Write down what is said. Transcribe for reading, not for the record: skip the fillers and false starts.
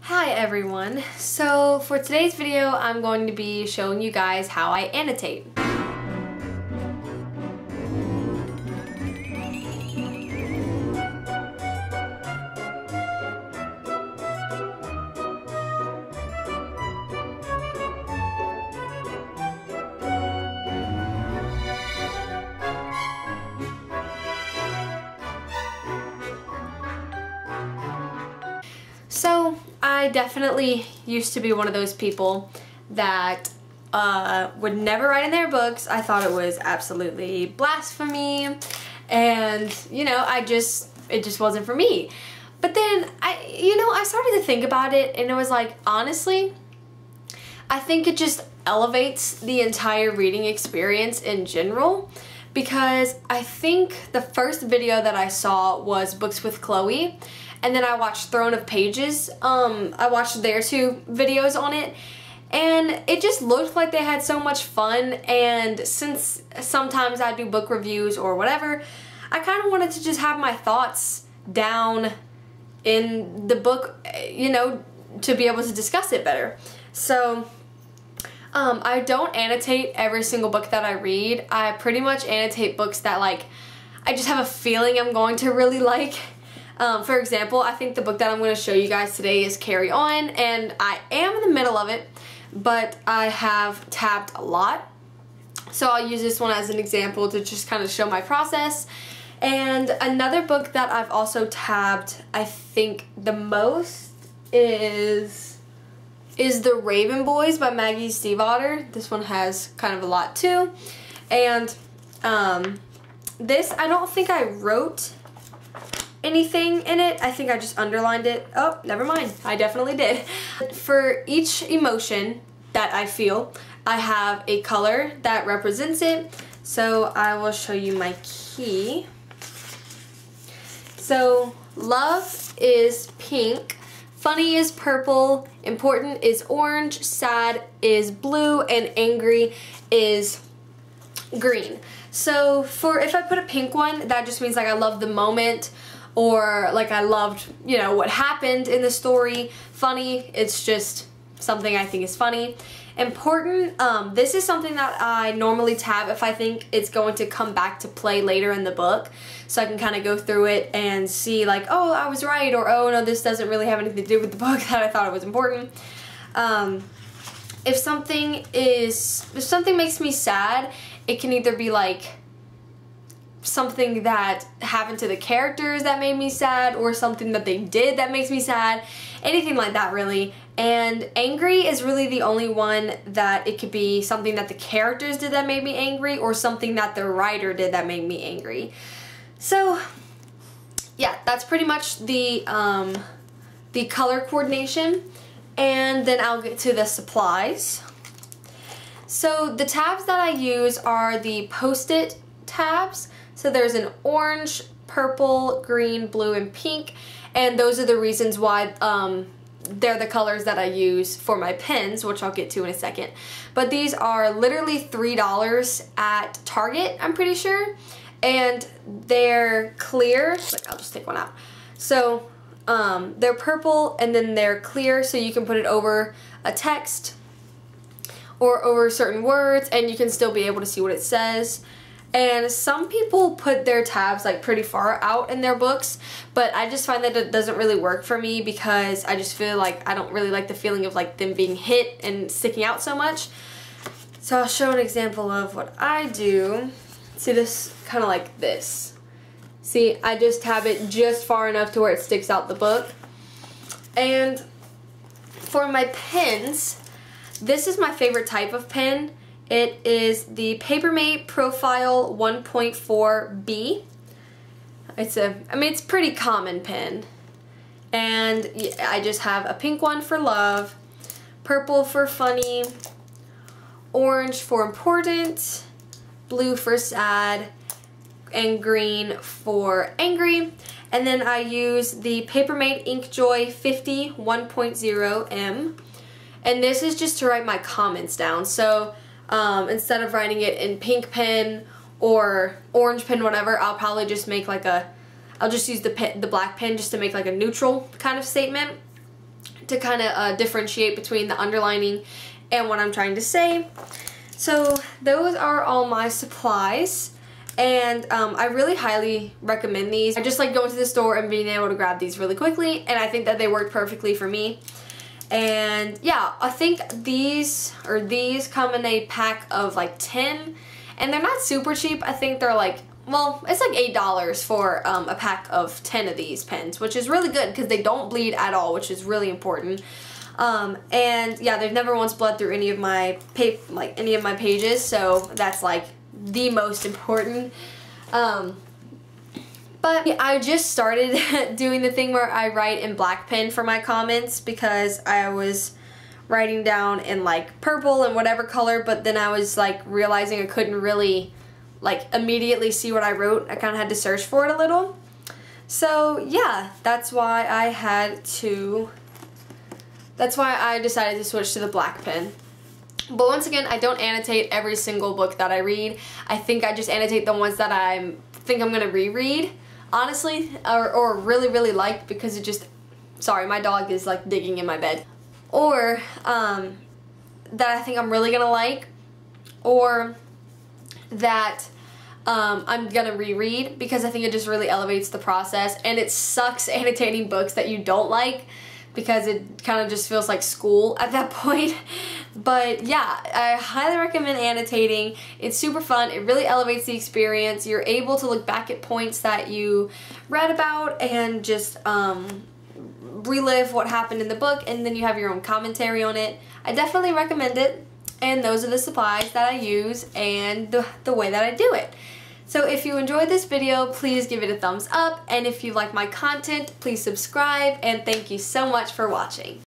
Hi everyone. So for today's video, I'm going to be showing you guys how I annotate. So I definitely used to be one of those people that would never write in their books. I thought it was absolutely blasphemy, and you know, it just wasn't for me. But then I started to think about it, and it was like, honestly, I think it just elevates the entire reading experience in general, because I think the first video that I saw was Books with Chloe, and then I watched Throne of Pages. I watched their two videos on it, and it just looked like they had so much fun. And since sometimes I do book reviews or whatever, I kind of wanted to just have my thoughts down in the book, you know, to be able to discuss it better. So I don't annotate every single book that I read. I pretty much annotate books that, like, I just have a feeling I'm going to really like. For example, I think the book that I'm going to show you guys today is Carry On, and I am in the middle of it, but I have tabbed a lot. So I'll use this one as an example to just kind of show my process. And another book that I've also tabbed, I think the most, is The Raven Boys by Maggie Stiefvater. This one has kind of a lot too. And this, I don't think I wrote anything in it. I think I just underlined it. Oh, never mind. I definitely did. For each emotion that I feel, I have a color that represents it. So I will show you my key. So love is pink, funny is purple, important is orange, sad is blue, and angry is green. So if I put a pink one, that just means like I love the moment, or like I loved, you know, what happened in the story. Funny, it's just something I think is funny. Important, this is something that I normally tab if I think it's going to come back to play later in the book, so I can kind of go through it and see like, oh, I was right, or oh no, this doesn't really have anything to do with the book that I thought it was important. If something makes me sad, it can either be like something that happened to the characters that made me sad, or something that they did that makes me sad, anything like that really. And angry is really the only one that it could be something that the characters did that made me angry, or something that the writer did that made me angry. So yeah, that's pretty much the color coordination. And then I'll get to the supplies. So the tabs that I use are the Post-it tabs. So there's an orange, purple, green, blue, and pink, and those are the reasons why they're the colors that I use for my pens, which I'll get to in a second. But these are literally $3 at Target, I'm pretty sure, and they're clear. Like, I'll just take one out. So they're purple, and then they're clear, so you can put it over a text or over certain words, and you can still be able to see what it says. And some people put their tabs like pretty far out in their books, but I just find that it doesn't really work for me, because I just feel like I don't really like the feeling of like them being hit and sticking out so much. So I'll show an example of what I do. See, this kind of like this. See, I just tab it just far enough to where it sticks out the book. And for my pens, this is my favorite type of pen. It is the Papermate Profile 1.4B. It's a pretty common pen. And I just have a pink one for love, purple for funny, orange for important, blue for sad, and green for angry. And then I use the Papermate Inkjoy 50 1.0M. And this is just to write my comments down. So instead of writing it in pink pen or orange pen, whatever, I'll probably just make like I'll just use the black pen just to make like a neutral kind of statement. to kind of differentiate between the underlining and what I'm trying to say. So those are all my supplies, and I really highly recommend these. I just like going to the store and being able to grab these really quickly, and I think that they work perfectly for me. And yeah, I think these come in a pack of like 10, and they're not super cheap. I think they're like, well, it's like $8 for a pack of 10 of these pens, which is really good because they don't bleed at all, which is really important. And yeah, they've never once bled through any of my pages, so that's like the most important. But I just started doing the thing where I write in black pen for my comments because I was writing down in like purple and whatever color, but then I was like realizing I couldn't really like immediately see what I wrote. I kind of had to search for it a little. So yeah, that's why I decided to switch to the black pen. But once again, I don't annotate every single book that I read. I think I just annotate the ones that I think I'm gonna reread, honestly, or really, really like, because it just, sorry, my dog is like digging in my bed. Or that I think I'm really gonna like, or that I'm gonna reread, because I think it just really elevates the process. And it sucks annotating books that you don't like, because it kind of just feels like school at that point. But yeah, I highly recommend annotating. It's super fun. It really elevates the experience. You're able to look back at points that you read about and just relive what happened in the book, and then you have your own commentary on it. I definitely recommend it, and those are the supplies that I use and the way that I do it. So if you enjoyed this video, please give it a thumbs up, and if you like my content, please subscribe, and thank you so much for watching.